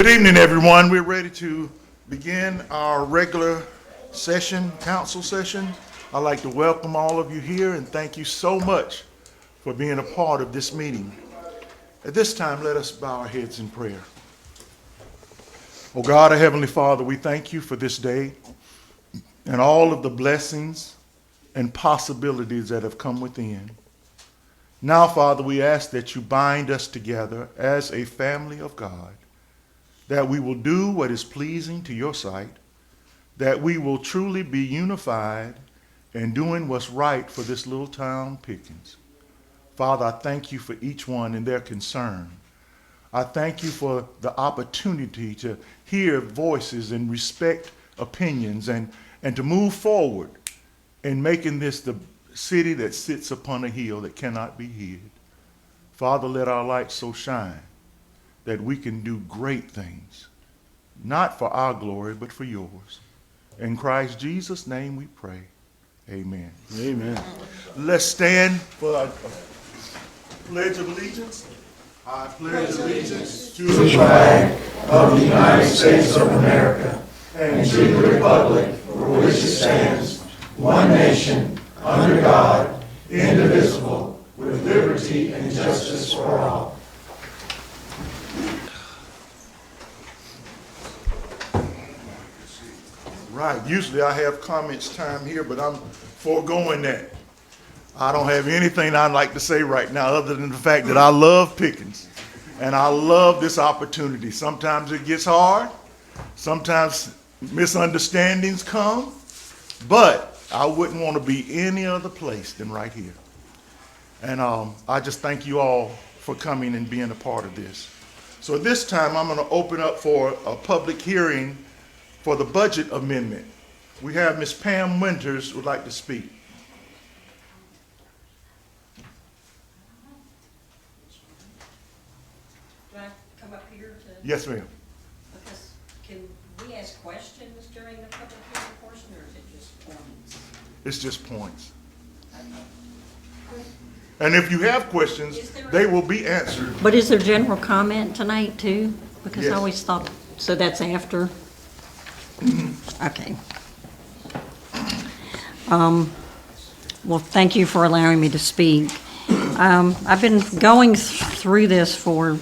Good evening, everyone. We're ready to begin our regular session, council session. I'd like to welcome all of you here and thank you so much for being a part of this meeting. At this time, let us bow our heads in prayer. Oh God, our Heavenly Father, we thank you for this day and all of the blessings and possibilities that have come within. Now, Father, we ask that you bind us together as a family of God, that we will do what is pleasing to your sight, that we will truly be unified in doing what's right for this little town, Pickens. Father, I thank you for each one and their concern. I thank you for the opportunity to hear voices and respect opinions and to move forward in making this the city that sits upon a hill that cannot be hid. Father, let our light so shine that we can do great things, not for our glory, but for yours. In Christ Jesus' name we pray. Amen. Amen. Let's stand for our Pledge of Allegiance. I pledge allegiance to the flag of the United States of America and to the republic for which it stands, one nation, under God, indivisible, with liberty and justice for all. Right. Usually I have comments time here, but I'm foregoing that. I don't have anything I'd like to say right now other than the fact that I love Pickens and I love this opportunity. Sometimes it gets hard. Sometimes misunderstandings come, but I wouldn't want to be any other place than right here. And I just thank you all for coming and being a part of this. So at this time, I'm going to open up for a public hearing for the budget amendment. We have Ms. Pam Winters would like to speak. Do I come up here to? Yes, ma'am. Because can we ask questions during the public hearing portion, or is it just points? It's just points. And if you have questions, they will be answered. But is there general comment tonight too? Because Yes. I always thought, so that's after? Okay. Well, thank you for allowing me to speak. I've been going through this for,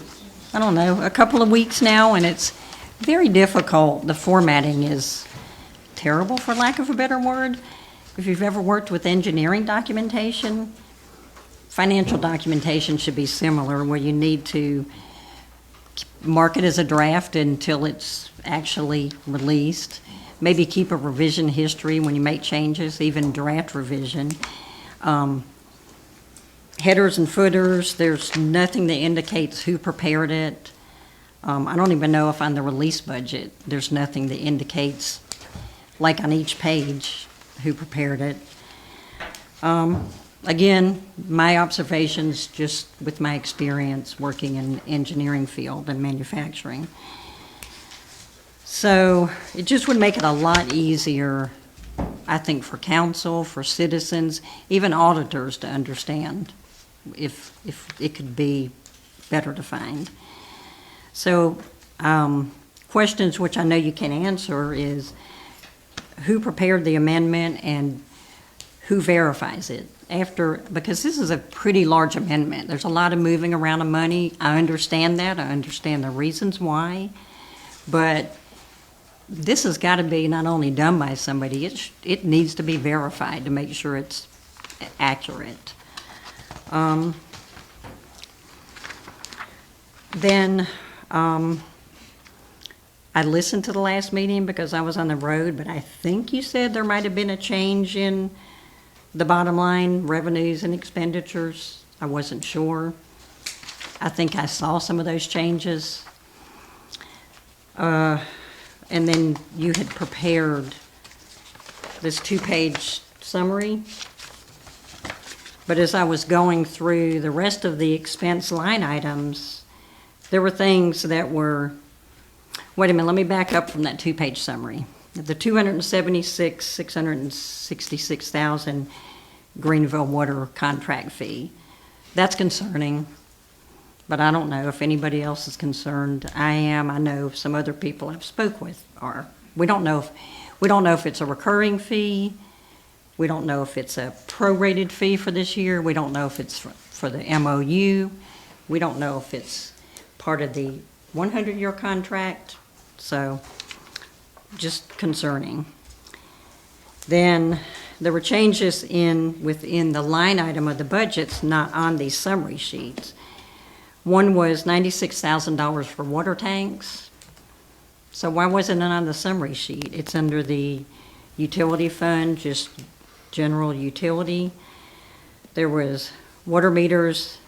I don't know, a couple of weeks now, and it's very difficult. The formatting is terrible, for lack of a better word. If you've ever worked with engineering documentation, financial documentation should be similar, where you need to mark it as a draft until it's actually released. Maybe keep a revision history when you make changes, even draft revision. Headers and footers, there's nothing that indicates who prepared it. I don't even know if on the release budget, there's nothing that indicates, like on each page, who prepared it. Again, my observations just with my experience working in engineering field and manufacturing. So it just would make it a lot easier, I think, for council, for citizens, even auditors to understand if it could be better defined. So questions which I know you can answer is who prepared the amendment and who verifies it? Because this is a pretty large amendment. There's a lot of moving around of money. I understand that. I understand the reasons why. But this has got to be not only done by somebody, it needs to be verified to make sure it's accurate. Then I listened to the last meeting because I was on the road, but I think you said there might have been a change in the bottom line, revenues and expenditures. I wasn't sure. I think I saw some of those changes. And then you had prepared this 2-page summary. But as I was going through the rest of the expense line items, there were things that were, wait a minute, let me back up from that 2-page summary. The $666,000 Greenville water contract fee, that's concerning. But I don't know if anybody else is concerned. I am. I know some other people I've spoke with are. We don't know if it's a recurring fee. We don't know if it's a prorated fee for this year. We don't know if it's for the MOU. We don't know if it's part of the 100-year contract. So just concerning. Then there were changes within the line item of the budgets not on these summary sheets. One was $96,000 for water tanks. So why wasn't it on the summary sheet? It's under the utility fund, just general utility. There was water meters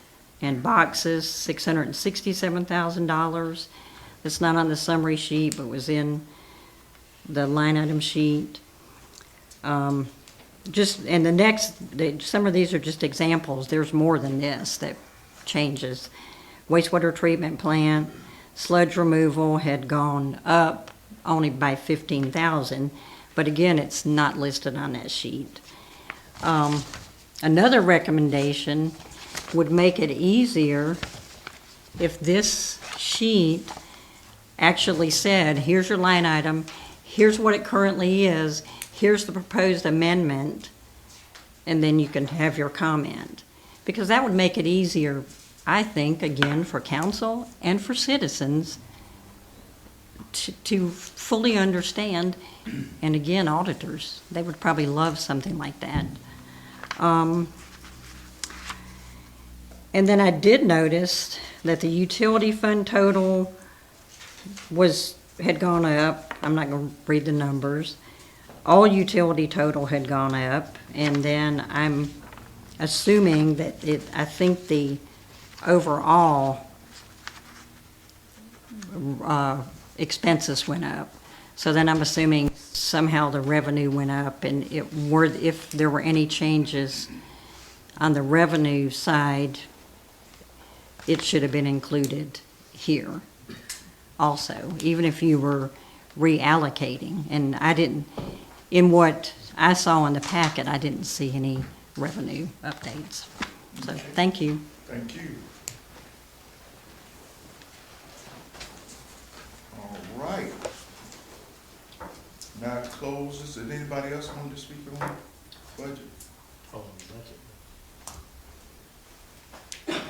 and boxes, $667,000. It's not on the summary sheet, but was in the line item sheet. And the next, some of these are just examples. There's more than this that changes. Wastewater treatment plant, sludge removal had gone up only by $15,000, but again, it's not listed on that sheet. Another recommendation would make it easier if this sheet actually said, here's your line item, here's what it currently is, here's the proposed amendment, and then you can have your comment. Because that would make it easier, I think, again, for council and for citizens to fully understand, and again, auditors, they would probably love something like that. And then I did notice that the utility fund total had gone up. I'm not going to read the numbers. All utility total had gone up, and then I'm assuming that I think the overall expenses went up. So then I'm assuming somehow the revenue went up, and if there were any changes on the revenue side, it should have been included here also, even if you were reallocating. And in what I saw in the packet, I didn't see any revenue updates. So thank you. Thank you. All right. Now it closes. Did anybody else want to speak on budget? Oh, budget.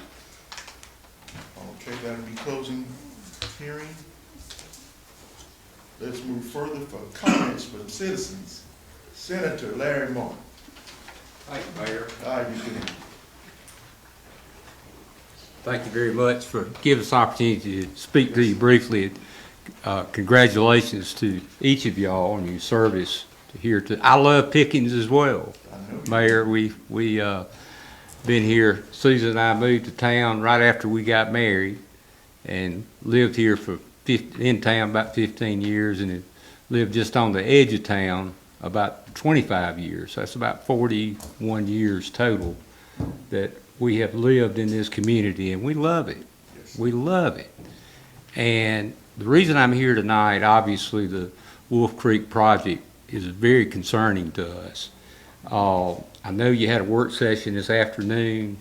Okay, that'll be closing hearing. Let's move further for comments from citizens. Senator Larry Martin. Thank you, Mayor. How you doing? Thank you very much for giving us the opportunity to speak to you briefly. Congratulations to each of y'all on your service here. I love Pickens as well. Mayor, we been here. Susan and I moved to town right after we got married and lived here in town about 15 years, and lived just on the edge of town about 25 years. That's about 41 years total that we have lived in this community, and we love it. We love it. And the reason I'm here tonight, obviously the Wolf Creek project is very concerning to us. I know you had a work session this afternoon.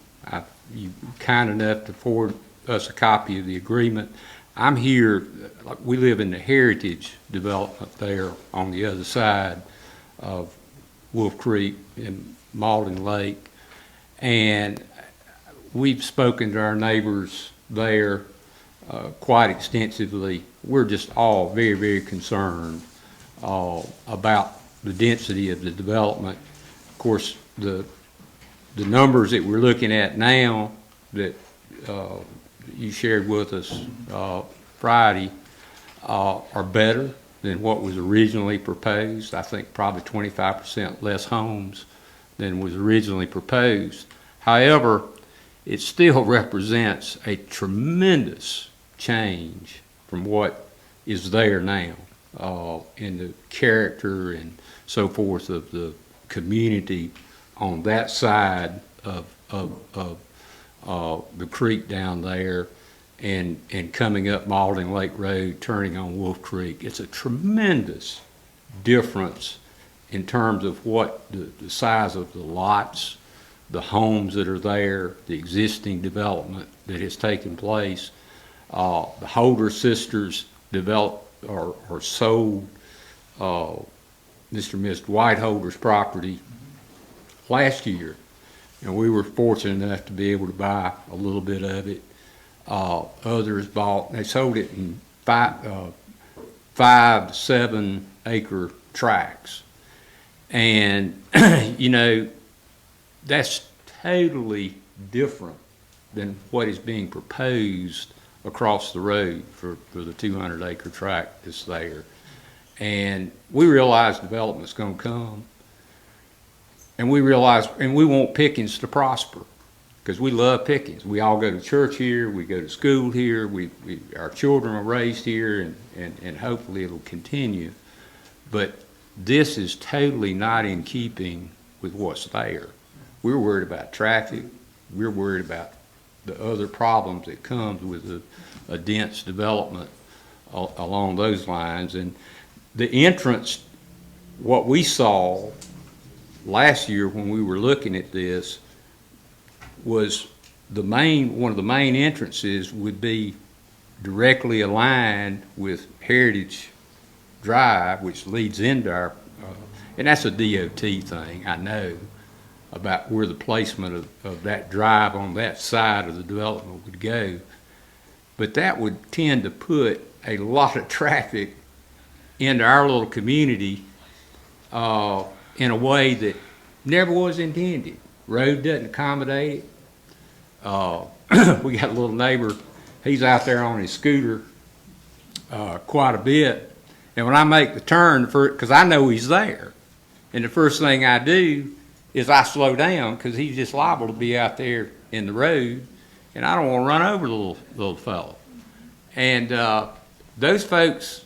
You were kind enough to forward us a copy of the agreement. I'm here, we live in the Heritage development there on the other side of Wolf Creek in Malden Lake. And we've spoken to our neighbors there quite extensively. We're just all very, very concerned about the density of the development. Of course, the numbers that we're looking at now that you shared with us Friday are better than what was originally proposed. I think probably 25% less homes than was originally proposed. However, it still represents a tremendous change from what is there now in the character and so forth of the community on that side of the creek down there and coming up Malden Lake Road, turning on Wolf Creek. It's a tremendous difference in terms of what the size of the lots the homes that are there, the existing development that has taken place. The Holder sisters developed or sold Mr. and Ms. Dwight Holder's property last year, and we were fortunate enough to be able to buy a little bit of it. Others bought, they sold it in 5 to 7 acre tracts. And, you know, that's totally different than what is being proposed across the road for the 200 acre tract that's there. And we realize development's going to come. And we realize, and we want Pickens to prosper, because we love Pickens. We all go to church here, we go to school here, our children are raised here, and hopefully it'll continue. But this is totally not in keeping with what's there. We're worried about traffic. We're worried about the other problems that comes with a dense development along those lines. And the entrance, what we saw last year when we were looking at this, was one of the main entrances would be directly aligned with Heritage Drive, which leads into our, and that's a DOT thing, I know, about where the placement of that drive on that side of the development would go. But that would tend to put a lot of traffic into our little community in a way that never was intended. Road doesn't accommodate it. We got a little neighbor, he's out there on his scooter quite a bit. And when I make the turn, because I know he's there, and the first thing I do is I slow down, because he's just liable to be out there in the road, and I don't want to run over the little fellow. And those folks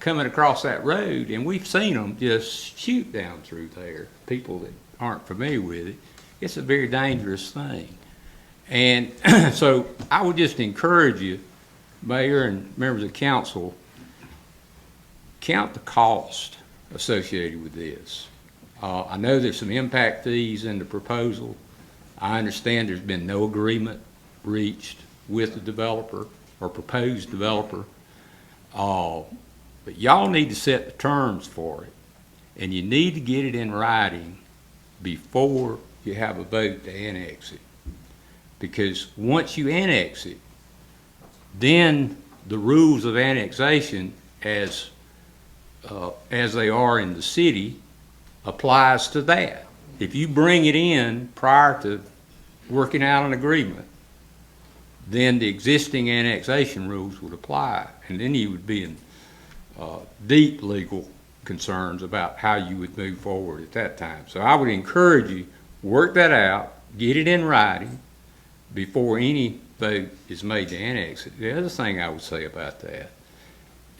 coming across that road, and we've seen them just shoot down through there, people that aren't familiar with it. It's a very dangerous thing. And so I would just encourage you, Mayor and members of council, count the cost associated with this. I know there's some impact fees in the proposal. I understand there's been no agreement reached with the developer or proposed developer. But y'all need to set the terms for it, and you need to get it in writing before you have a vote to annex it. Because once you annex it, then the rules of annexation as they are in the city applies to that. If you bring it in prior to working out an agreement, then the existing annexation rules would apply, and then you would be in deep legal concerns about how you would move forward at that time. So I would encourage you, work that out, get it in writing before any vote is made to annex it. The other thing I would say about that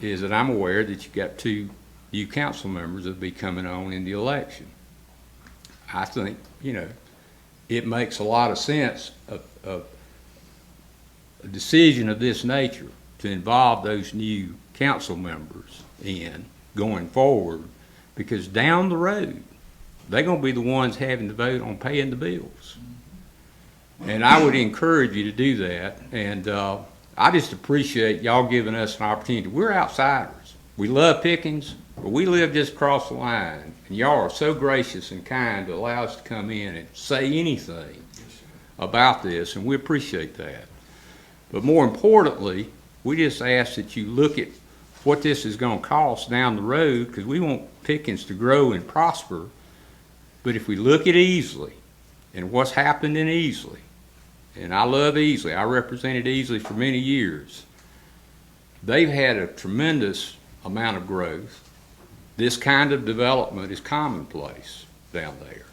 is that I'm aware that you've got 2 new council members that will be coming on in the election. I think, you know, it makes a lot of sense of a decision of this nature to involve those new council members in going forward, because down the road, they're going to be the ones having to vote on paying the bills. And I would encourage you to do that. And I just appreciate y'all giving us an opportunity. We're outsiders. We love Pickens, but we live just across the line. And y'all are so gracious and kind to allow us to come in and say anything about this, and we appreciate that. But more importantly, we just ask that you look at what this is going to cost down the road, because we want Pickens to grow and prosper. But if we look at Easley and what's happened in Easley, and I love Easley, I represented Easley for many years, they've had a tremendous amount of growth. This kind of development is commonplace down there.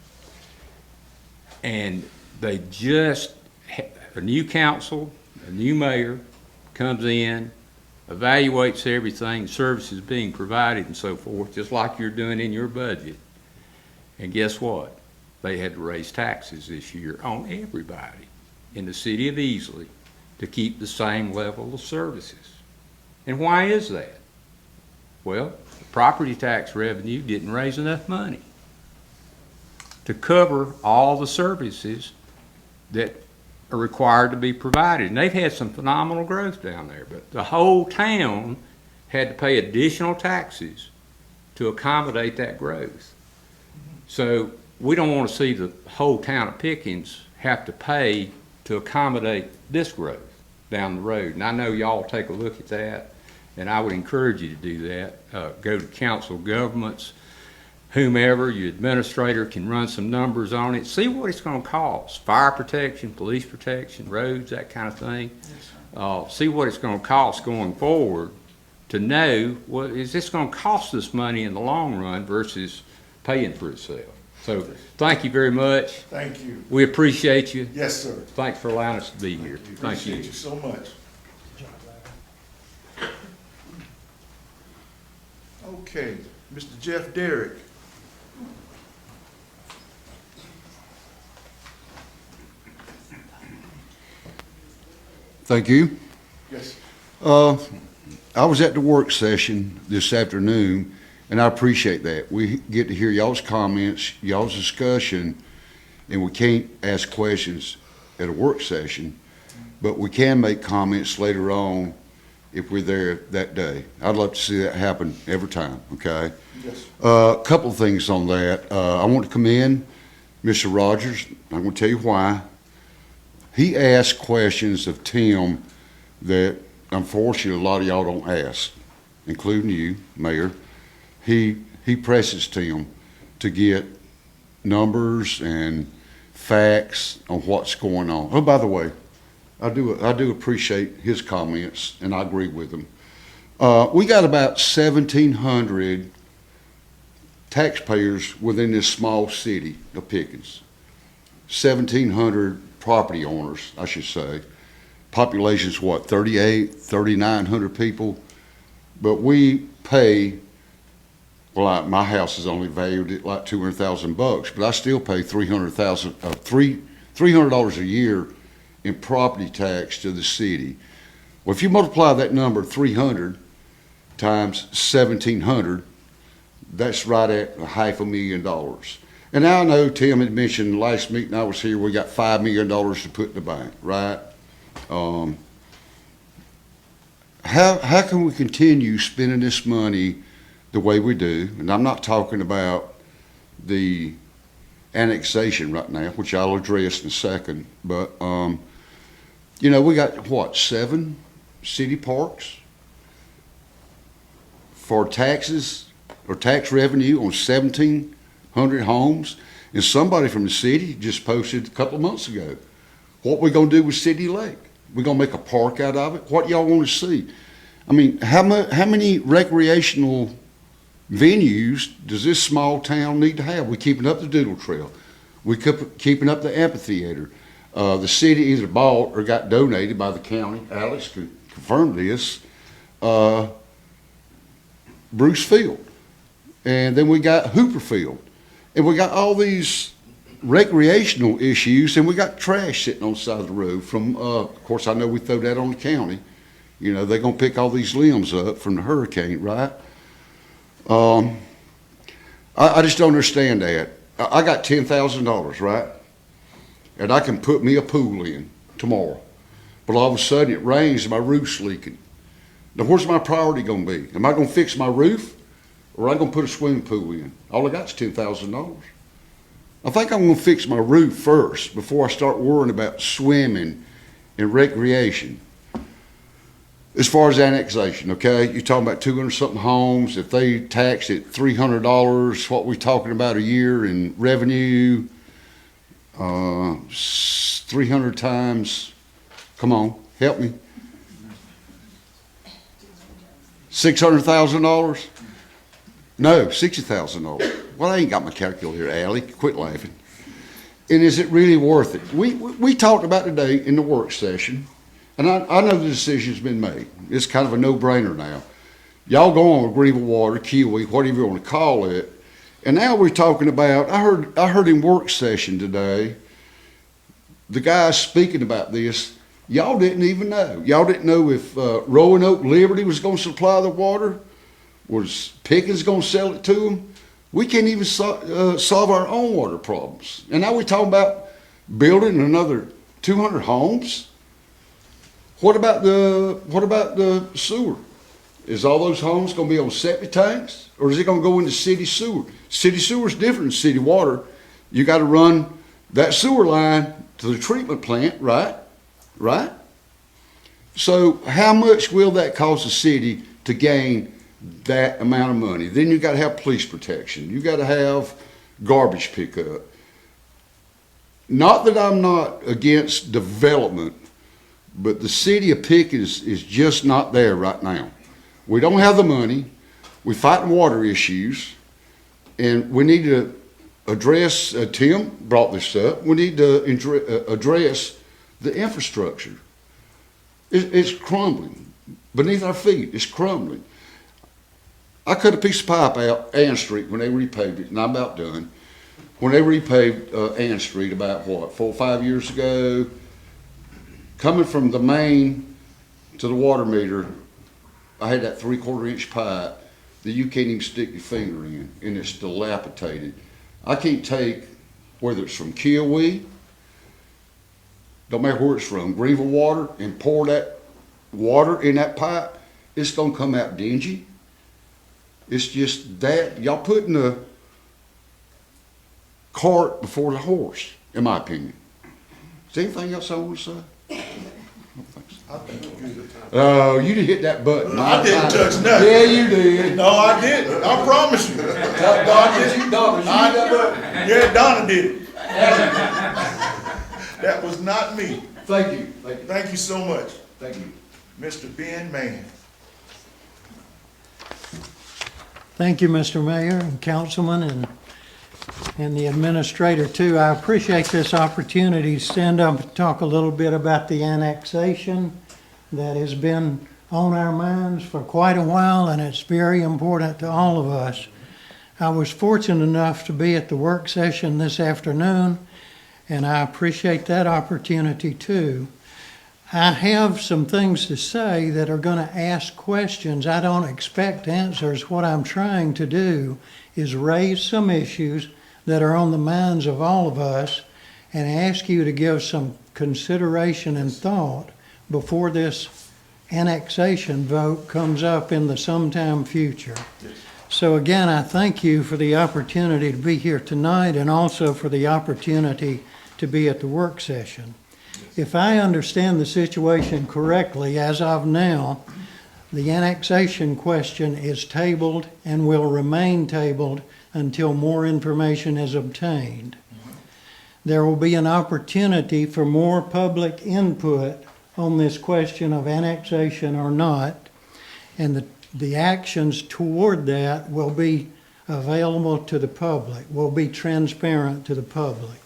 And they just, a new council, a new mayor comes in, evaluates everything, services being provided and so forth, just like you're doing in your budget. And guess what? They had to raise taxes this year on everybody in the city of Easley to keep the same level of services. And why is that? Well, the property tax revenue didn't raise enough money. to cover all the services that are required to be provided. And they've had some phenomenal growth down there, but the whole town had to pay additional taxes to accommodate that growth. So we don't want to see the whole town of Pickens have to pay to accommodate this growth down the road. And I know y'all take a look at that, and I would encourage you to do that. Go to council governments, whomever, your administrator can run some numbers on it, see what it's going to cost. Fire protection, police protection, roads, that kind of thing. See what it's going to cost going forward to know, well, is this going to cost us money in the long run versus paying for itself. So thank you very much. Thank you. We appreciate you. Yes, sir. Thanks for allowing us to be here. Thank Appreciate you. you so much. Okay, Mr. Jeff Derrick. Thank you. Yes. I was at the work session this afternoon, and I appreciate that. We get to hear y'all's comments, y'all's discussion, and we can't ask questions at a work session, but we can make comments later on if we're there that day. I'd love to see that happen every time, okay? Yes. A couple of things on that. I want to commend Mr. Rogers. I'm going to tell you why. He asked questions of Tim that unfortunately a lot of y'all don't ask, including you, Mayor. He presses Tim to get numbers and facts on what's going on. Oh, by the way, I do appreciate his comments, and I agree with them. We got about 1,700 taxpayers within this small city of Pickens. 1,700 property owners, I should say. Population's what, 3,900 people? But we pay, well, my house is only valued at like $200,000, but I still pay $300 a year in property tax to the city. Well, if you multiply that number 300 times 1,700, that's right at $500,000. And now I know Tim had mentioned last meeting I was here, we got $5 million to put in the bank, right? How can we continue spending this money the way we do? And I'm not talking about the annexation right now, which I'll address in a second, but you know, we got what, 7 city parks for taxes or tax revenue on 1,700 homes, and somebody from the city just posted a couple of months ago, what we gonna do with City Lake? We gonna make a park out of it? What y'all wanna see? I mean, how many recreational venues does this small town need to have? We keeping up the Doodle Trail. We keeping up the amphitheater. The city either bought or got donated by the county. Alex could confirm this. Bruce Field. And then we got Hooper Field. And we got all these recreational issues, and we got trash sitting on the side of the road from, of course, I know we throw that on the county. You know, they're going to pick all these limbs up from the hurricane, right? I just don't understand that. I got $10,000, right? And I can put me a pool in tomorrow. But all of a sudden it rains and my roof's leaking. Now, where's my priority going to be? Am I going to fix my roof, or am I going to put a swimming pool in? All I got is $10,000. I think I'm going to fix my roof first before I start worrying about swimming and recreation. As far as annexation, okay, you're talking about 200-something homes. If they tax it $300, what we talking about a year in revenue? 300 times, come on, help me. $600,000? No, $60,000. Well, I ain't got my calculator, Allie. Quit laughing. And is it really worth it? We talked about today in the work session, and I know the decision's been made. It's kind of a no-brainer now. Y'all go on with Greenville Water, Kiwi, whatever you want to call it. And now we're talking about, I heard in work session today, the guys speaking about this, y'all didn't even know. Y'all didn't know if Roanoke Liberty was going to supply the water. Was Pickens going to sell it to them? We can't even solve our own water problems. And now we're talking about building another 200 homes. What about the sewer? Is all those homes going to be on septic tanks, or is it going to go into city sewer? City sewer is different than city water. You got to run that sewer line to the treatment plant, right? Right? So how much will that cost the city to gain that amount of money? Then you got to have police protection. You got to have garbage pickup. Not that I'm not against development, but the city of Pickens is just not there right now. We don't have the money. We're fighting water issues, and we need to address, Tim brought this up, we need to address the infrastructure. It's crumbling beneath our feet. It's crumbling. I cut a piece of pipe out Ann Street when they repaved it, and I'm about done. When they repaved Ann Street about, 4 or 5 years ago, coming from the main to the water meter, I had that 3/4 inch pipe that you can't even stick your finger in, and it's dilapidated. I can't take, whether it's from Kiowee, don't matter where it's from, Greenville Water, and pour that water in that pipe, it's gonna come out dingy. It's just that, y'all putting the cart before the horse, in my opinion. Is there anything else I want to say? I think we're good. Oh, you didn't hit that button. I didn't touch nothing. Yeah, you did. No, I didn't. I promise you. Yeah, Donna did it. That was not me. Thank you. Thank you. Thank you so much, Thank you. Mr. Ben Mann. Thank you, Mr. Mayor and Councilman and the administrator too. I appreciate this opportunity to stand up and talk a little bit about the annexation that has been on our minds for quite a while, and it's very important to all of us. I was fortunate enough to be at the work session this afternoon, and I appreciate that opportunity too. I have some things to say that are going to ask questions. I don't expect answers. What I'm trying to do is raise some issues that are on the minds of all of us and ask you to give some consideration and thought before this annexation vote comes up in the sometime future. So again, I thank you for the opportunity to be here tonight and also for the opportunity to be at the work session. If I understand the situation correctly, as of now, the annexation question is tabled and will remain tabled until more information is obtained. There will be an opportunity for more public input on this question of annexation or not, and the actions toward that will be available to the public, will be transparent to the public.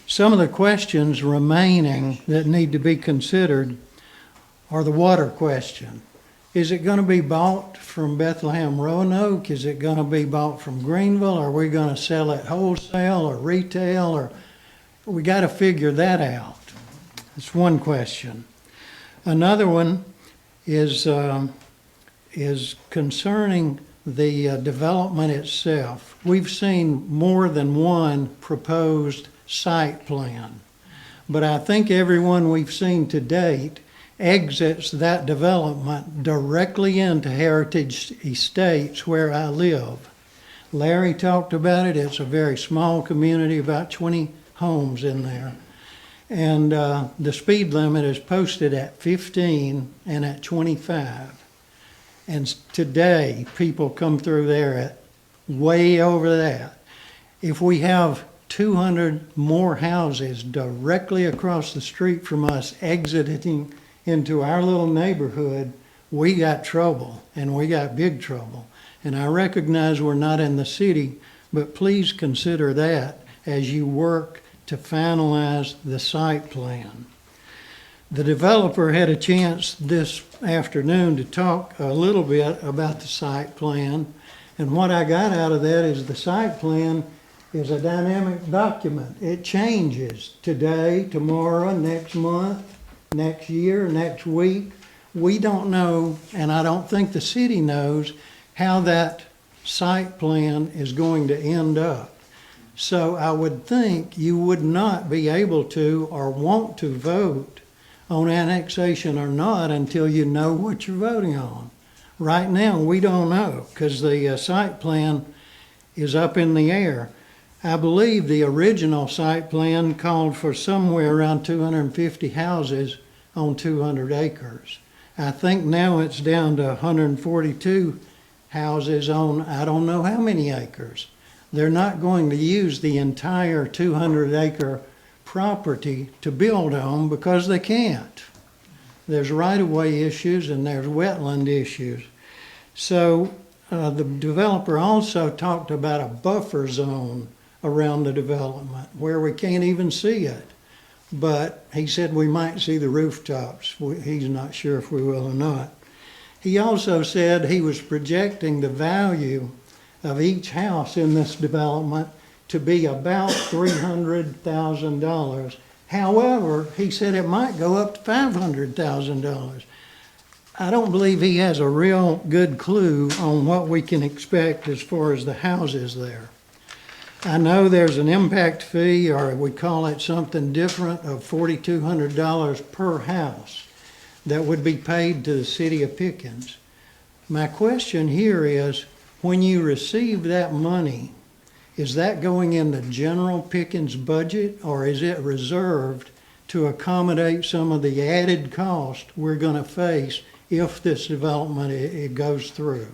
Some of the questions remaining that need to be considered are the water question. Is it going to be bought from Bethlehem Roanoke? Is it going to be bought from Greenville? Are we going to sell it wholesale or retail? Or we got to figure that out. That's one question. Another one is concerning the development itself. We've seen more than one proposed site plan, but I think every one we've seen to date exits that development directly into Heritage Estates where I live. Larry talked about it. It's a very small community, about 20 homes in there. And the speed limit is posted at 15 and at 25. And today, people come through there at way over that. If we have 200 more houses directly across the street from us exiting into our little neighborhood, we got trouble, and we got big trouble. And I recognize we're not in the city, but please consider that as you work to finalize the site plan. The developer had a chance this afternoon to talk a little bit about the site plan, and what I got out of that is the site plan is a dynamic document. It changes today, tomorrow, next month, next year, next week. We don't know, and I don't think the city knows, how that site plan is going to end up. So I would think you would not be able to or want to vote on annexation or not until you know what you're voting on. Right now, we don't know because the site plan is up in the air. I believe the original site plan called for somewhere around 250 houses on 200 acres. I think now it's down to 142 houses on I don't know how many acres. They're not going to use the entire 200-acre property to build on because they can't. There's right-of-way issues and there's wetland issues. So the developer also talked about a buffer zone around the development where we can't even see it. But he said we might see the rooftops. He's not sure if we will or not. He also said he was projecting the value of each house in this development to be about $300,000. However, he said it might go up to $500,000. I don't believe he has a real good clue on what we can expect as far as the houses there. I know there's an impact fee, or we call it something different, of $4,200 per house that would be paid to the city of Pickens. My question here is, when you receive that money, is that going in the general Pickens budget, or is it reserved to accommodate some of the added cost we're going to face if this development it goes through?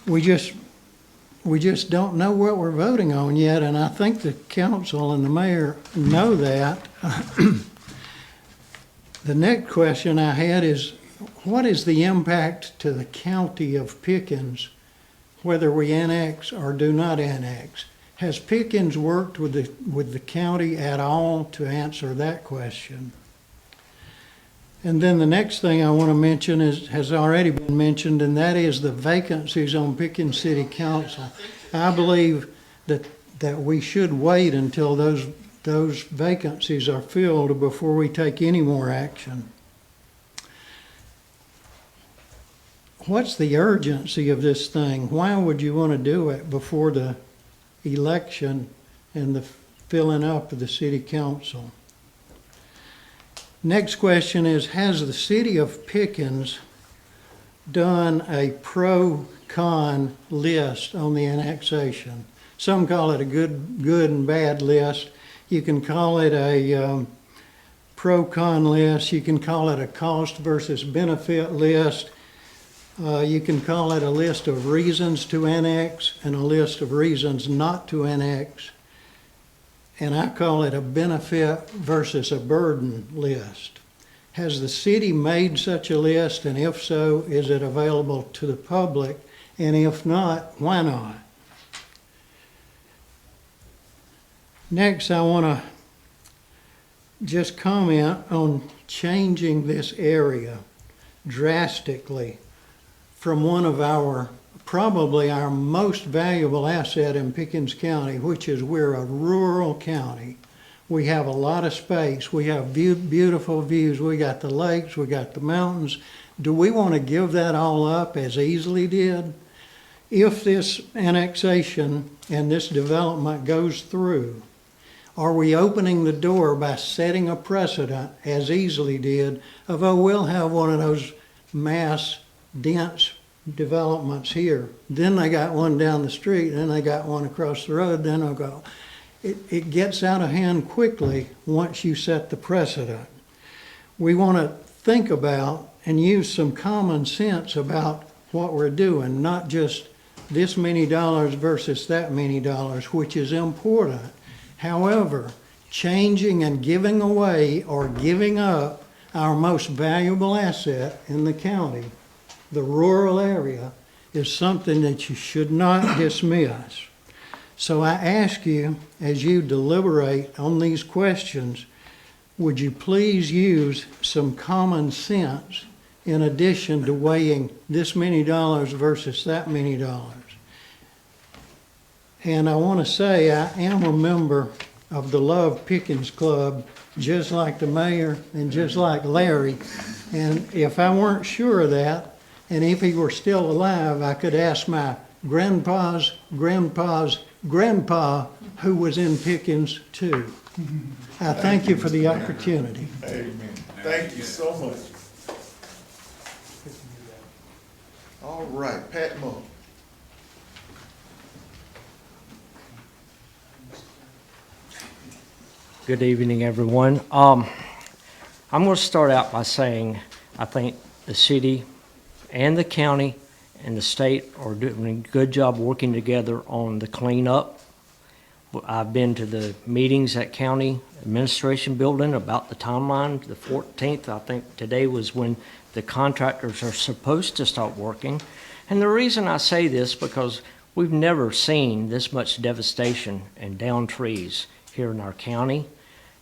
We just don't know what we're voting on yet, and I think the council and the mayor know that. The next question I had is, what is the impact to the county of Pickens whether we annex or do not annex? Has Pickens worked with the county at all to answer that question? And then the next thing I want to mention has already been mentioned, and that is the vacancies on Pickens City Council. I believe that we should wait until those vacancies are filled before we take any more action. What's the urgency of this thing? Why would you want to do it before the election and the filling up of the city council? Next question is, has the city of Pickens done a pro-con list on the annexation? Some call it a good and bad list. You can call it a pro-con list. You can call it a cost versus benefit list. You can call it a list of reasons to annex and a list of reasons not to annex. And I call it a benefit versus a burden list. Has the city made such a list, and if so, is it available to the public? And if not, why not? Next, I want to just comment on changing this area drastically from one of probably our most valuable asset in Pickens County, which is we're a rural county. We have a lot of space. We have beautiful views. We got the lakes. We got the mountains. Do we want to give that all up as easily did? If this annexation and this development goes through, are we opening the door by setting a precedent, as easily did, of, oh, we'll have one of those mass, dense developments here. Then they got one down the street, then they got one across the road, then they'll go. It gets out of hand quickly once you set the precedent. We want to think about and use some common sense about what we're doing, not just this many dollars versus that many dollars, which is important. However, changing and giving away or giving up our most valuable asset in the county, the rural area, is something that you should not dismiss. So I ask you, as you deliberate on these questions, would you please use some common sense in addition to weighing this many dollars versus that many dollars? And I want to say I am a member of the Love Pickens Club, just like the mayor and just like Larry. And if I weren't sure of that, And if he were still alive, I could ask my grandpa's grandpa's grandpa, who was in Pickens too. I thank you for the opportunity. Amen. Thank you so much. All right, Pat Moore. Good evening, everyone. I'm going to start out by saying I think the city and the county and the state are doing a good job working together on the cleanup. I've been to the meetings at county administration building about the timeline, the 14th. I think today was when the contractors are supposed to start working. And the reason I say this because we've never seen this much devastation and downed trees here in our county.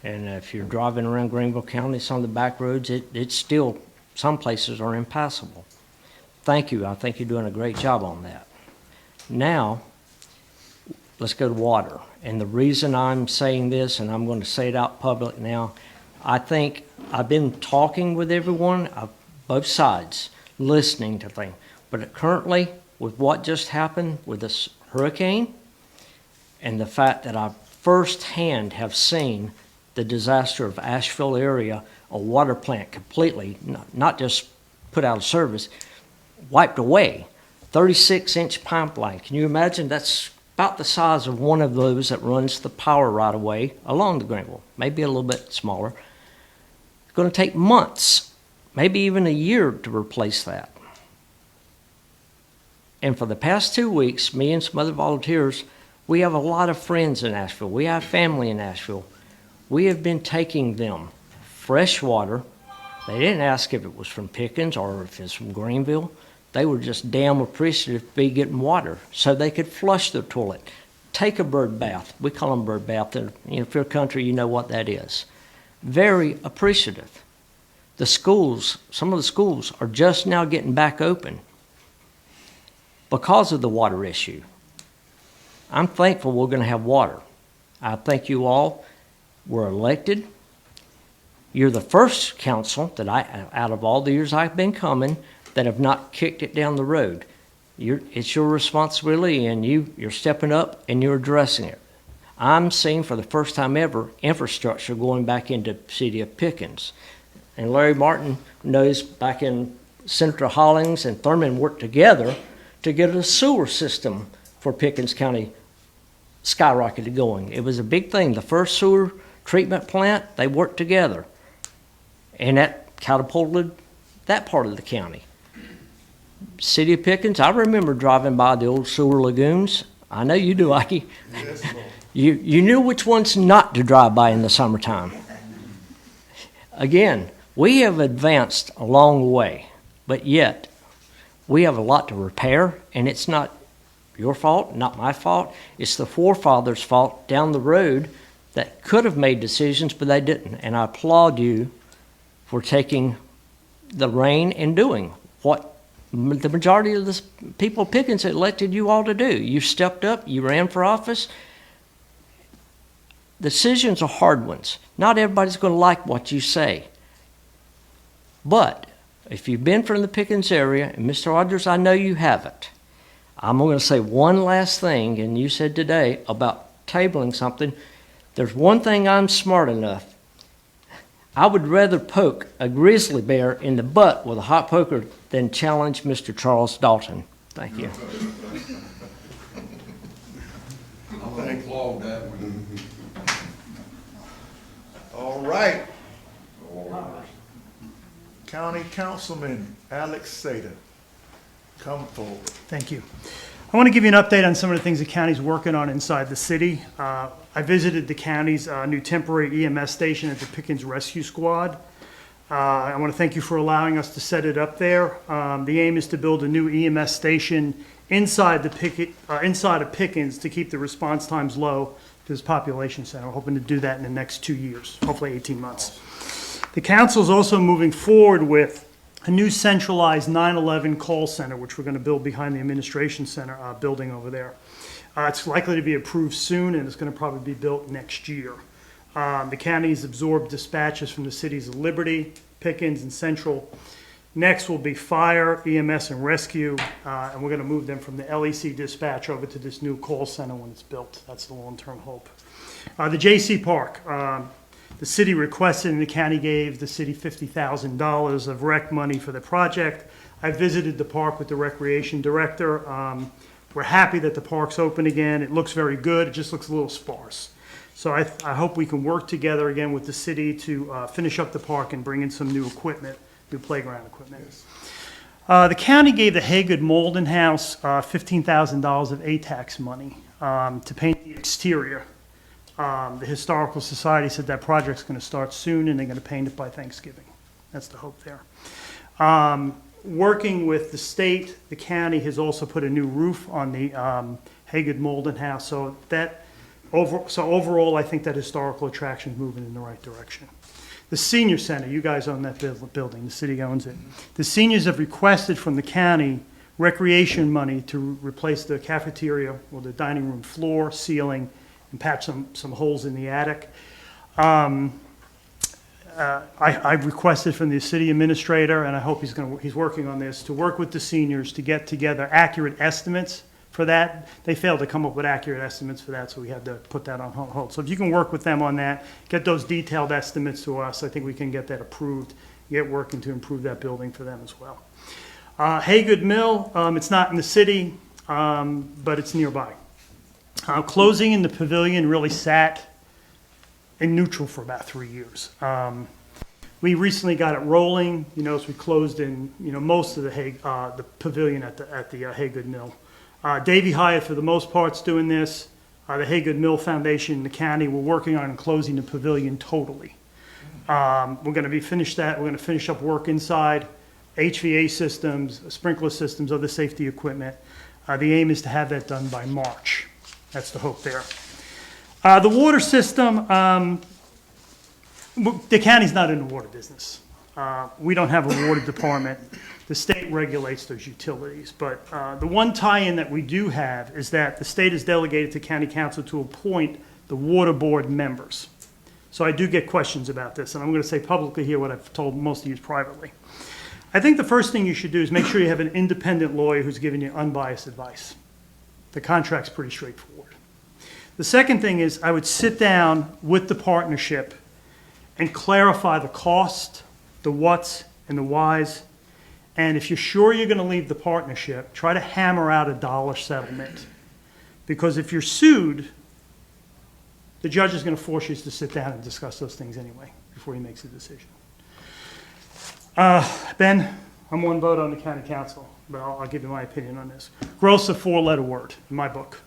And if you're driving around Greenville County, some of the back roads, it's still, some places are impassable. Thank you. I think you're doing a great job on that. Now, let's go to water. And the reason I'm saying this, and I'm going to say it out public now, I think I've been talking with everyone, both sides, listening to things. But currently, with what just happened with this hurricane, and the fact that I firsthand have seen the disaster of Asheville area, a water plant completely, not just put out of service, wiped away, 36-inch pipeline. Can you imagine? That's about the size of one of those that runs the power right away along the Greenville, maybe a little bit smaller. It's going to take months, maybe even a year to replace that. And for the past 2 weeks, me and some other volunteers, we have a lot of friends in Asheville. We have family in Asheville. We have been taking them fresh water. They didn't ask if it was from Pickens or if it's from Greenville. They were just damn appreciative to be getting water so they could flush their toilet, take a bird bath. We call them bird bath. And, if you're a country, you know what that is. Very appreciative. The schools, some of the schools are just now getting back open because of the water issue. I'm thankful we're going to have water. I thank you all were elected. You're the first council that out of all the years I've been coming, that have not kicked it down the road. It's your responsibility, and you're stepping up and you're addressing it. I'm seeing for the first time ever infrastructure going back into the city of Pickens. And Larry Martin knows back in Senator Hollings and Thurman worked together to get a sewer system for Pickens County skyrocketed going. It was a big thing. The first sewer treatment plant, they worked together. And that catapulted that part of the county. City of Pickens, I remember driving by the old sewer lagoons. I know you do, Ike. Yes, Lord. You knew which ones not to drive by in the summertime. Again, we have advanced a long way, but yet we have a lot to repair, and it's not your fault, not my fault. It's the forefathers' fault down the road that could have made decisions, but they didn't. And I applaud you for taking the reign and doing what the majority of the people of Pickens elected you all to do. You stepped up, you ran for office. Decisions are hard ones. Not everybody's going to like what you say. But if you've been from the Pickens area, and Mr. Rogers, I know you haven't, I'm going to say one last thing, and you said today about tabling something. There's one thing I'm smart enough. I would rather poke a grizzly bear in the butt with a hot poker than challenge Mr. Charles Dalton. Thank you. I'm going to applaud that one. All right. County Councilman Alex Sater, come forward. Thank you. I want to give you an update on some of the things the county's working on inside the city. I visited the county's new temporary EMS station at the Pickens Rescue Squad. I want to thank you for allowing us to set it up there. The aim is to build a new EMS station inside of Pickens to keep the response times low to this population center. We're hoping to do that in the next 2 years, hopefully 18 months. The council is also moving forward with a new centralized 911 call center, which we're going to build behind the administration center building over there. It's likely to be approved soon, and it's going to probably be built next year. The county's absorbed dispatches from the cities of Liberty, Pickens, and Central Next will be fire, EMS, and rescue, and we're going to move them from the LEC dispatch over to this new call center when it's built. That's the long-term hope. The J.C. Park, the city requested and the county gave the city $50,000 of rec money for the project. I visited the park with the recreation director. We're happy that the park's open again. It looks very good. It just looks a little sparse. So I hope we can work together again with the city to finish up the park and bring in some new equipment, new playground equipment. The county gave the Haygood Malden House $15,000 of ATAX money to paint the exterior. The Historical Society said that project's going to start soon and they're going to paint it by Thanksgiving. That's the hope there. Working with the state, the county has also put a new roof on the Haygood Malden House. So overall, I think that historical attraction is moving in the right direction. The senior center, you guys own that building, the city owns it. The seniors have requested from the county recreation money to replace the cafeteria or the dining room floor, ceiling, and patch some holes in the attic. I requested from the city administrator, and I hope he's working on this, to work with the seniors to get together accurate estimates for that. They failed to come up with accurate estimates for that, so we had to put that on hold. So if you can work with them on that, get those detailed estimates to us, I think we can get that approved, get working to improve that building for them as well. Haygood Mill, it's not in the city, but it's nearby. Closing in the pavilion really sat in neutral for about 3 years. We recently got it rolling. You notice we closed in most of the pavilion at the Haygood Mill. Davey Hyatt, for the most part, is doing this. The Haygood Mill Foundation and the county, we're working on closing the pavilion totally. We're going to finish that. We're going to finish up work inside, HVA systems, sprinkler systems, other safety equipment. The aim is to have that done by March. That's the hope there. The water system, the county's not in the water business. We don't have a water department. The state regulates those utilities. But the one tie-in that we do have is that the state has delegated to county council to appoint the water board members. So I do get questions about this, and I'm going to say publicly here what I've told most of you privately. I think the first thing you should do is make sure you have an independent lawyer who's giving you unbiased advice. The contract's pretty straightforward. The second thing is I would sit down with the partnership and clarify the cost, the whats, and the whys. And if you're sure you're going to leave the partnership, try to hammer out a dollar settlement. Because if you're sued, the judge is going to force you to sit down and discuss those things anyway before he makes a decision. Ben, I'm one vote on the county council, but I'll give you my opinion on this. Gross, a four-letter word in my book.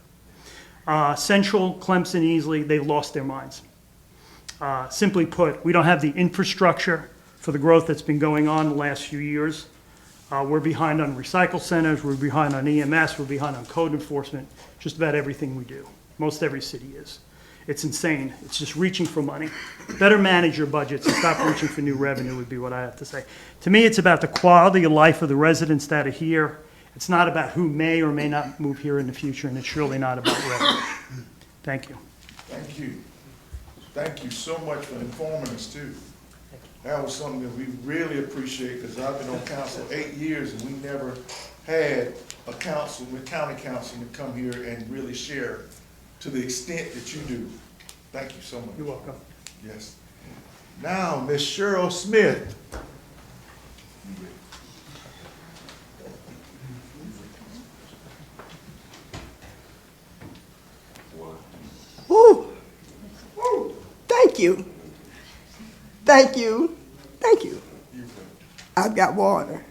Central, Clemson, Easley, they've lost their minds. Simply put, we don't have the infrastructure for the growth that's been going on the last few years. We're behind on recycle centers, we're behind on EMS, we're behind on code enforcement, just about everything we do. Most every city is. It's insane. It's just reaching for money. Better manage your budgets and stop reaching for new revenue would be what I have to say. To me, it's about the quality of life of the residents that are here. It's not about who may or may not move here in the future, and it's really not about revenue. Thank you. Thank you. Thank you so much for informing us too. That was something that we really appreciate, because I've been on council 8 years and we never had a county council to come here and really share to the extent that you do. Thank you so much. You're welcome. Yes. Now, Ms. Cheryl Smith. Woo. Thank you. Thank you. Thank you. I've got water.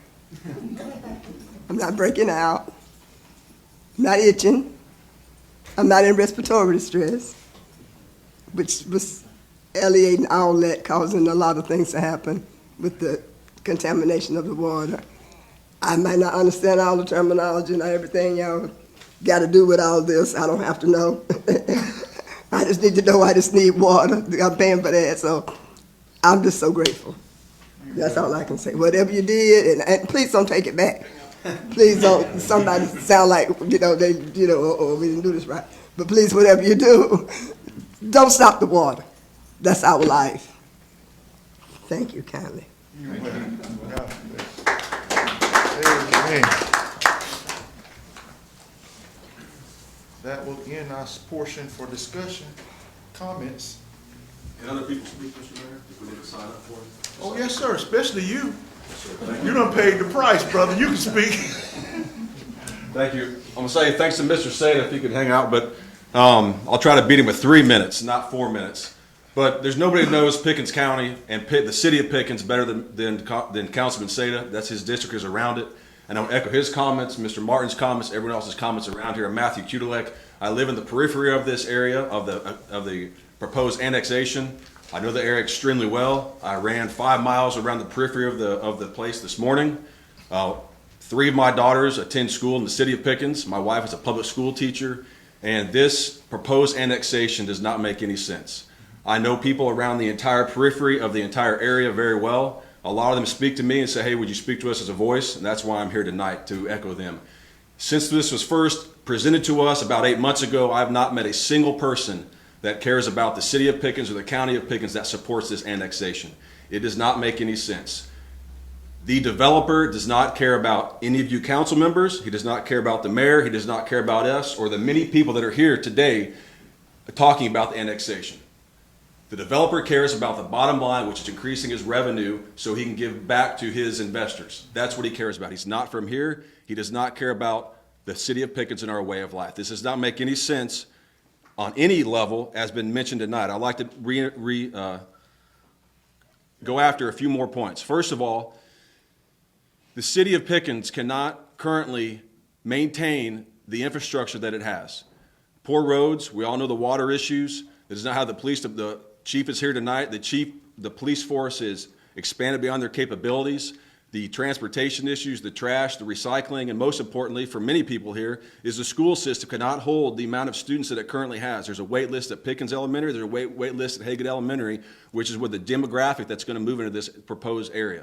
I'm not breaking out. I'm not itching. I'm not in respiratory distress, which was alleviating all that, causing a lot of things to happen with the contamination of the water. I might not understand all the terminology and everything y'all got to do with all this. I don't have to know. I just need to know I just need water. I'm paying for that, so I'm just so grateful. That's all I can say. Whatever you did, and please don't take it back. Please don't, somebody sound like, or we didn't do this right. But please, whatever you do, don't stop the water. That's our life. Thank you kindly. God bless. Amen. That will end our portion for discussion, comments. Can other people speak, Mr. Mayor, if we need to sign up for it? Oh, yes, sir, especially you. You done paid the price, brother. You can speak. Thank you. I'm gonna say thanks to Mr. Sada if he could hang out, but I'll try to beat him with 3 minutes, not 4 minutes. But there's nobody that knows Pickens County and the city of Pickens better than Councilman Sada. That's his district, is around it. And I'll echo his comments, Mr. Martin's comments, everyone else's comments around here. I'm Matthew Kudelek. I live in the periphery of this area of the proposed annexation. I know the area extremely well. I ran 5 miles around the periphery of the place this morning. 3 of my daughters attend school in the city of Pickens. My wife is a public school teacher, and this proposed annexation does not make any sense. I know people around the entire periphery of the entire area very well. A lot of them speak to me and say, hey, would you speak to us as a voice? And that's why I'm here tonight, to echo them. Since this was first presented to us about 8 months ago, I've not met a single person that cares about the city of Pickens or the county of Pickens that supports this annexation. It does not make any sense. The developer does not care about any of you council members. He does not care about the mayor. He does not care about us or the many people that are here today talking about the annexation. The developer cares about the bottom line, which is increasing his revenue so he can give back to his investors. That's what he cares about. He's not from here. He does not care about the city of Pickens and our way of life. This does not make any sense on any level, as been mentioned tonight. I'd like to go after a few more points. First of all, the city of Pickens cannot currently maintain the infrastructure that it has. Poor roads, we all know the water issues. This is not how the chief is here tonight. The police force is expanded beyond their capabilities. The transportation issues, the trash, the recycling, and most importantly for many people here is the school system cannot hold the amount of students that it currently has. There's a wait list at Pickens Elementary, there's a wait list at Haggett Elementary, which is with the demographic that's going to move into this proposed area.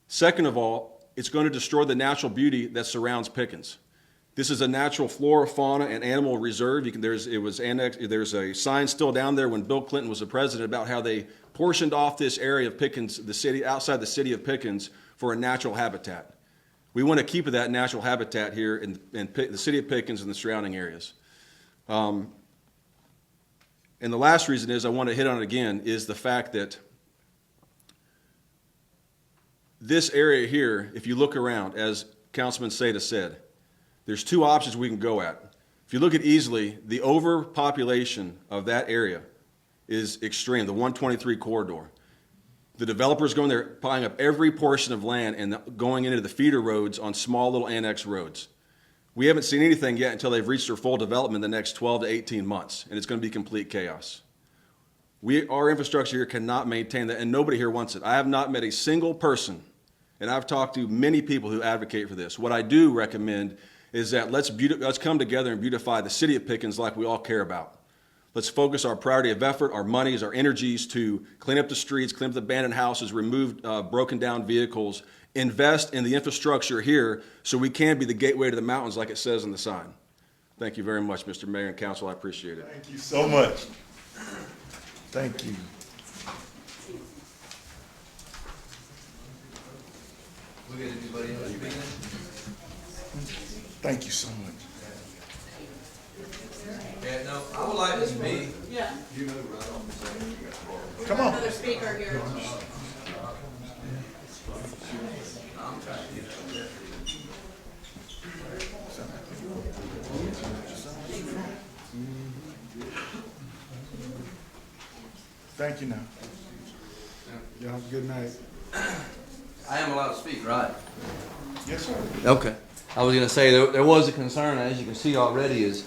Second of all, it's going to destroy the natural beauty that surrounds Pickens. This is a natural flora, fauna, and animal reserve. There's a sign still down there when Bill Clinton was the president about how they portioned off this area of Pickens, the city outside the city of Pickens, for a natural habitat. We want to keep that natural habitat here in the city of Pickens and the surrounding areas. And the last reason is I want to hit on it again is the fact that this area here, if you look around, as Councilman Sada said, there's 2 options we can go at. If you look at Easley, the overpopulation of that area is extreme, the 123 corridor. The developers going there, buying up every portion of land and going into the feeder roads on small little annex roads. We haven't seen anything yet until they've reached their full development in the next 12 to 18 months, and it's going to be complete chaos. Our infrastructure here cannot maintain that, and nobody here wants it. I have not met a single person, and I've talked to many people who advocate for this. What I do recommend is that let's come together and beautify the city of Pickens like we all care about. Let's focus our priority of effort, our monies, our energies to clean up the streets, clean up the abandoned houses, remove broken down vehicles, invest in the infrastructure here so we can be the gateway to the mountains like it says on the sign. Thank you very much, Mr. Mayor and Council. I appreciate it. Thank you so much. Thank you. Thank you so much. Yeah, no, I would like to speak. Yeah. Come on. Another speaker here. Thank you now. Y'all have a good night. I am allowed to speak, right? Yes, sir. Okay. I was going to say there was a concern, as you can see already, is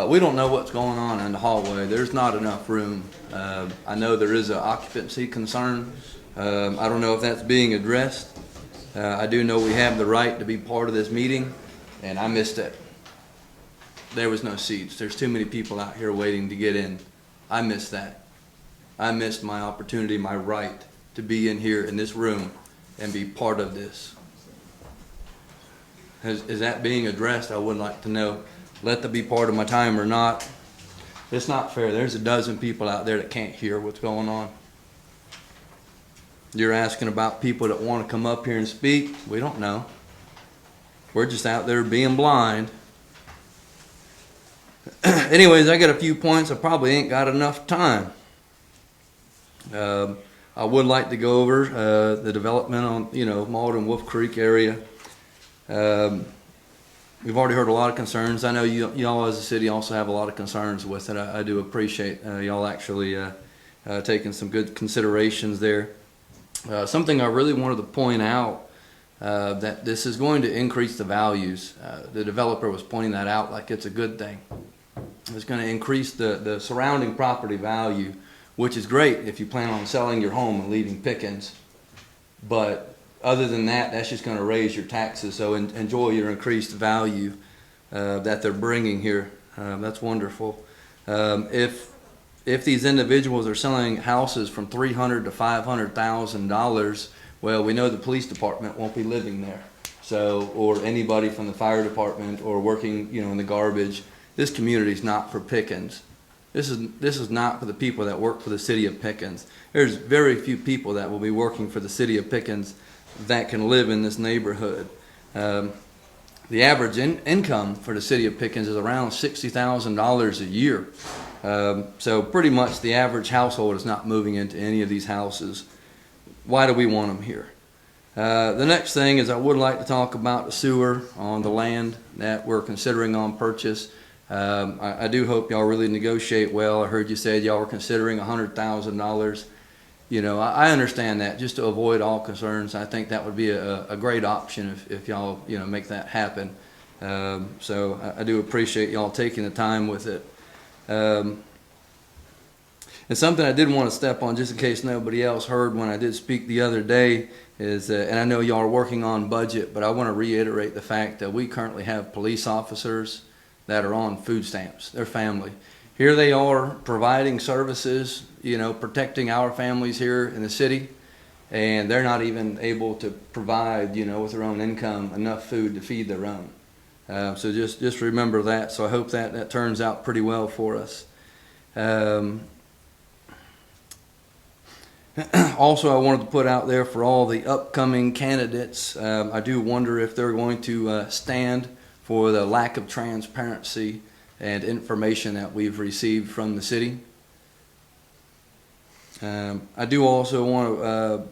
we don't know what's going on in the hallway. There's not enough room. I know there is an occupancy concern. I don't know if that's being addressed. I do know we have the right to be part of this meeting, and I missed it. There was no seats. There's too many people out here waiting to get in. I missed that. I missed my opportunity, my right to be in here in this room and be part of this. Is that being addressed? I would like to know. Let that be part of my time or not. It's not fair. There's a dozen people out there that can't hear what's going on. You're asking about people that want to come up here and speak. We don't know. We're just out there being blind. Anyways, I got a few points. I probably ain't got enough time. I would like to go over the development on, Malden, Wolf Creek area. We've already heard a lot of concerns. I know y'all as a city also have a lot of concerns with it. I do appreciate y'all actually taking some good considerations there. Something I really wanted to point out, that this is going to increase the values. The developer was pointing that out like it's a good thing. It's going to increase the surrounding property value, which is great if you plan on selling your home and leaving Pickens. But other than that, that's just going to raise your taxes. So enjoy your increased value that they're bringing here. That's wonderful. If these individuals are selling houses from $300,000 to $500,000, well, we know the police department won't be living there. So, or anybody from the fire department or working, in the garbage. This community is not for Pickens. This is not for the people that work for the city of Pickens. There's very few people that will be working for the city of Pickens that can live in this neighborhood. The average income for the city of Pickens is around $60,000 a year. So pretty much the average household is not moving into any of these houses. Why do we want them here? The next thing is I would like to talk about the sewer on the land that we're considering on purchase. I do hope y'all really negotiate well. I heard you said y'all were considering $100,000. I understand that, just to avoid all concerns. I think that would be a great option if y'all, make that happen. So I do appreciate y'all taking the time with it. And something I did want to step on, just in case nobody else heard when I did speak the other day, is, and I know y'all are working on budget, but I want to reiterate the fact that we currently have police officers that are on food stamps, their family. Here they are providing services, protecting our families here in the city, and they're not even able to provide, with their own income, enough food to feed their own. So just remember that. So I hope that turns out pretty well for us. Also, I wanted to put out there for all the upcoming candidates, I do wonder if they're going to stand for the lack of transparency and information that we've received from the city. I do also want to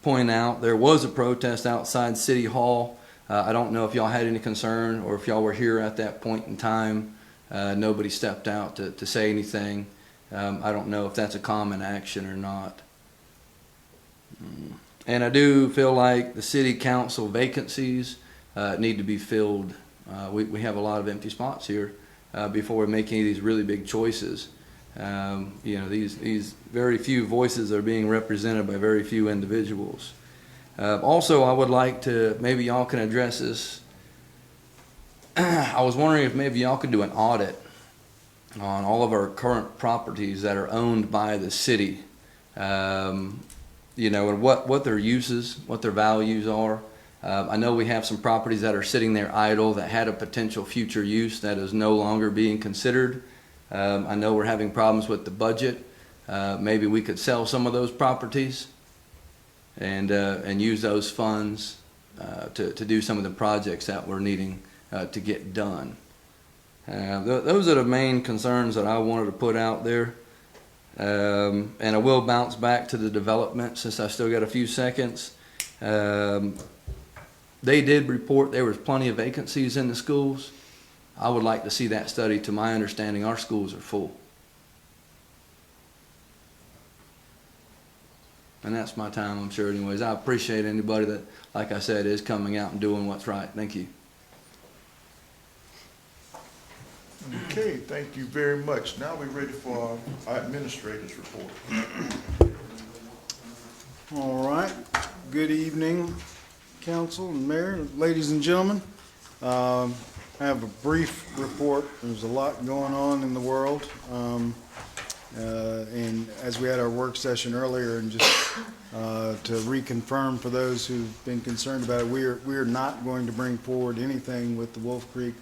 point out there was a protest outside City Hall. I don't know if y'all had any concern or if y'all were here at that point in time. Nobody stepped out to say anything. I don't know if that's a common action or not. And I do feel like the city council vacancies need to be filled. We have a lot of empty spots here before we make any of these really big choices. These very few voices are being represented by very few individuals. Also, I would like to, maybe y'all can address this. I was wondering if maybe y'all could do an audit on all of our current properties that are owned by the city. And what their uses, what their values are. I know we have some properties that are sitting there idle that had a potential future use that is no longer being considered. I know we're having problems with the budget. Maybe we could sell some of those properties and use those funds to do some of the projects that we're needing to get done. Those are the main concerns that I wanted to put out there. And I will bounce back to the development since I still got a few seconds. They did report there was plenty of vacancies in the schools. I would like to see that study. To my understanding, our schools are full. And that's my time, I'm sure. Anyways, I appreciate anybody that, like I said, is coming out and doing what's right. Thank you. Okay, thank you very much. Now we're ready for our administrator's report. All right. Good evening, council and mayor, ladies and gentlemen. I have a brief report. There's a lot going on in the world. And as we had our work session earlier, and just to reconfirm for those who've been concerned about it, we're not going to bring forward anything with the Wolf Creek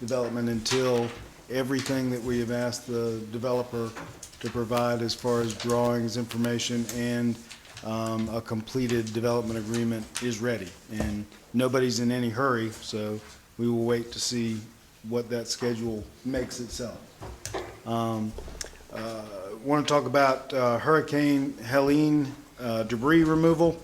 development until everything that we have asked the developer to provide as far as drawings, information, and a completed development agreement is ready. And nobody's in any hurry, so we will wait to see what that schedule makes itself. Want to talk about Hurricane Helene debris removal.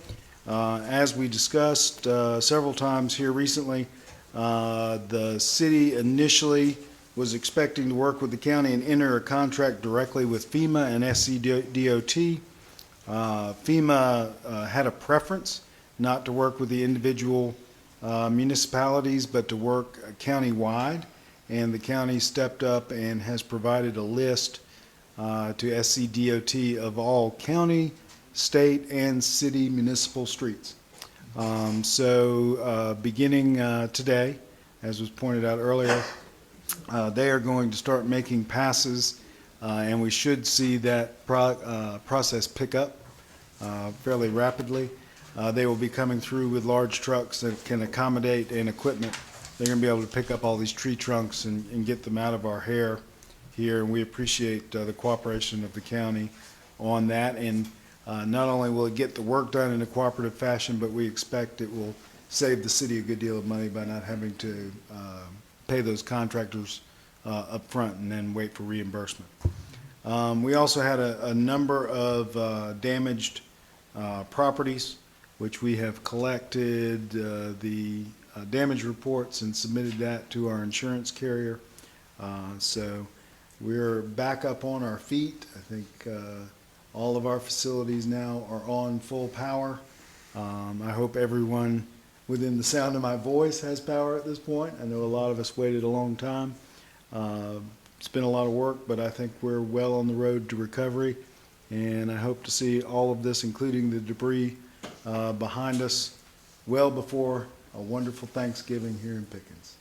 As we discussed several times here recently, the city initially was expecting to work with the county and enter a contract directly with FEMA and SCDOT. FEMA had a preference not to work with the individual municipalities, but to work county-wide, and the county stepped up and has provided a list to SCDOT of all county, state, and city municipal streets. Beginning today, as was pointed out earlier, they are going to start making passes, and we should see that process pick up fairly rapidly. They will be coming through with large trucks that can accommodate and equipment. They're going to be able to pick up all these tree trunks and get them out of our hair here, and we appreciate the cooperation of the county on that. And not only will it get the work done in a cooperative fashion, but we expect it will save the city a good deal of money by not having to pay those contractors up front and then wait for reimbursement. We also had a number of damaged properties, which we have collected the damage reports and submitted that to our insurance carrier. So we're back up on our feet. I think all of our facilities now are on full power. I hope everyone within the sound of my voice has power at this point. I know a lot of us waited a long time. It's been a lot of work, but I think we're well on the road to recovery. And I hope to see all of this, including the debris behind us, well before a wonderful Thanksgiving here in Pickens.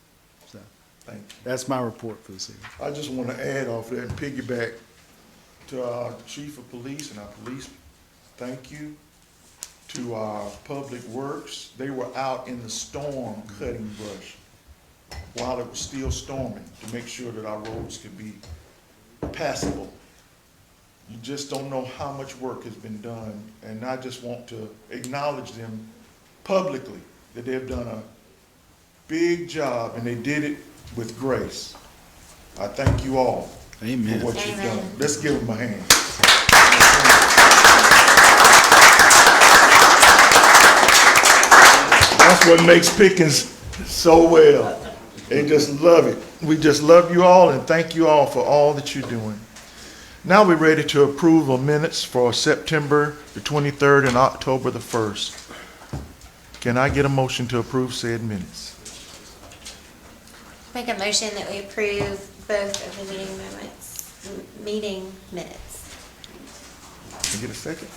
So Thank you. that's my report for this evening. I just want to add off that and piggyback to our chief of police and our police. Thank you to our public works. They were out in the storm cutting brush while it was still storming to make sure that our roads could be passable. You just don't know how much work has been done, and I just want to acknowledge them publicly that they've done a big job, and they did it with grace. I thank you all Amen. for what you've done. Let's give them a hand. That's what makes Pickens so well. They just love it. We just love you all and thank you all for all that you're doing. Now we're ready to approve of minutes for September the 23rd and October the 1st. Can I get a motion to approve said minutes? Make a motion that we approve both of the meeting minutes. Can I get a second?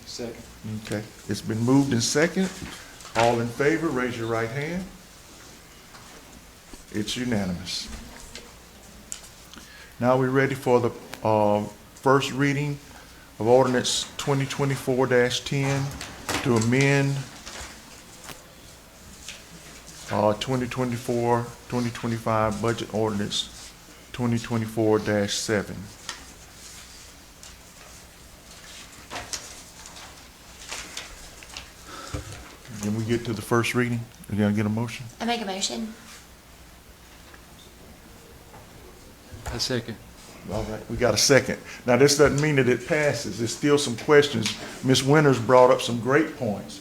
Second. Okay, it's been moved and second. All in favor, raise your right hand. It's unanimous. Now we're ready for the first reading of ordinance 2024-10 to amend 2024-2025 budget ordinance 2024-7. Can we get to the first reading? Are you gonna get a motion? I make a motion. A second. All right, we got a second. Now, this doesn't mean that it passes. There's still some questions. Ms. Winters brought up some great points.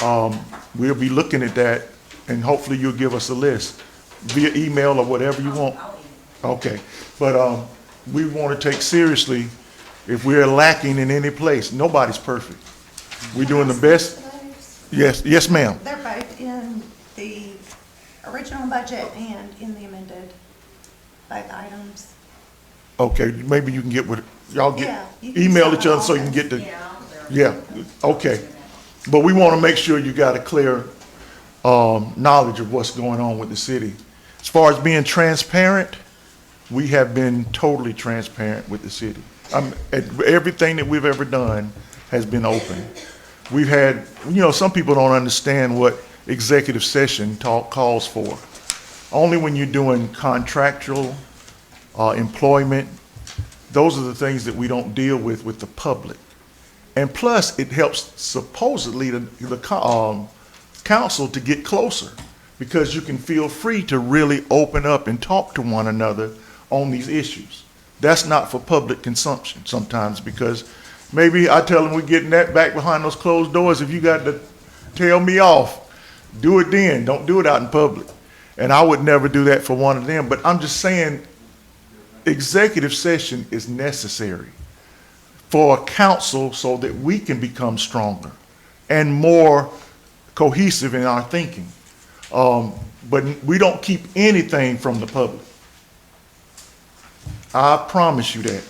We'll be looking at that, and hopefully you'll give us a list via email or whatever you want. Okay, but we want to take seriously if we're lacking in any place. Nobody's perfect. We're doing the best. Yes, ma'am. They're both in the original budget and in the amended, both items. Okay, maybe you can get with, y'all get, Yeah, you can email send each other all so you can this. get the, yeah, okay. But we want to make sure you got a clear knowledge of what's going on with the city. As far as being transparent, we have been totally transparent with the city. Everything that we've ever done has been open. We've had, some people don't understand what executive session talk calls for. Only when you're doing contractual employment those are the things that we don't deal with the public. And plus, it helps supposedly the council to get closer, because you can feel free to really open up and talk to one another on these issues. That's not for public consumption sometimes, because maybe I tell them we're getting that back behind those closed doors. If you got to tell me off, do it then. Don't do it out in public. And I would never do that for one of them. But I'm just saying, executive session is necessary for a council so that we can become stronger and more cohesive in our thinking. But we don't keep anything from the public. I promise you that.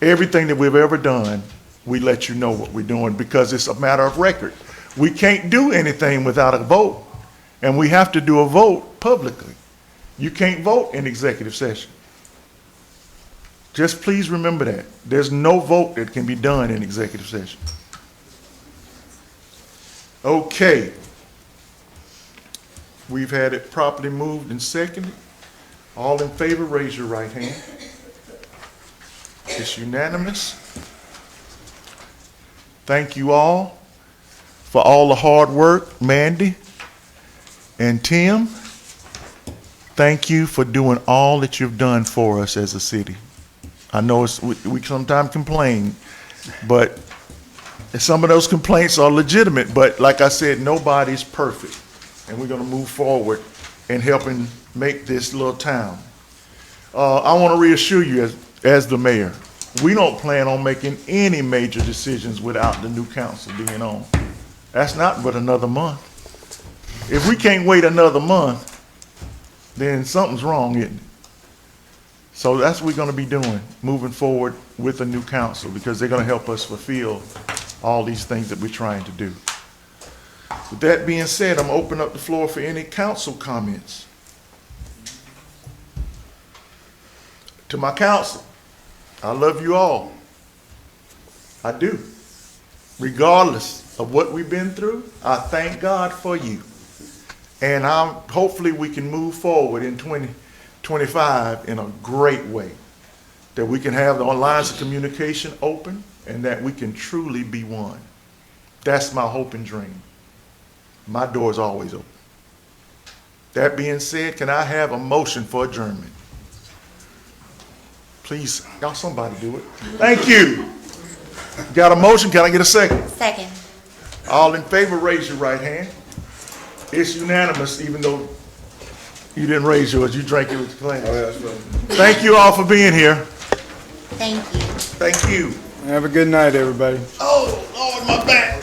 Everything that we've ever done, we let you know what we're doing, because it's a matter of record. We can't do anything without a vote, and we have to do a vote publicly. You can't vote in executive session. Just please remember that. There's no vote that can be done in executive session. Okay. We've had it properly moved and seconded. All in favor, raise your right hand. It's unanimous. Thank you all for all the hard work. Mandy and Tim, thank you for doing all that you've done for us as a city. I know we sometimes complain, but some of those complaints are legitimate. But like I said, nobody's perfect. And we're going to move forward in helping make this little town. I want to reassure you as the mayor, we don't plan on making any major decisions without the new council being on. That's not but another month. If we can't wait another month, then something's wrong, isn't it? So that's what we're going to be doing, moving forward with the new council, because they're going to help us fulfill all these things that we're trying to do. With that being said, I'm going to open up the floor for any council comments. To my council, I love you all. I do. Regardless of what we've been through, I thank God for you. And hopefully we can move forward in 2025 in a great way. That we can have the lines of communication open and that we can truly be one. That's my hope and dream. My door is always open. That being said, can I have a motion for adjournment? Please, y'all, somebody do it. Thank you. Got a motion? Can I get a second? Second. All in favor, raise your right hand. It's unanimous, even though you didn't raise yours. You drank it with the class. Oh, yeah, that's right. Thank you all for being here. Thank you. Thank you. Have a good night, everybody. Oh, Lord, my back.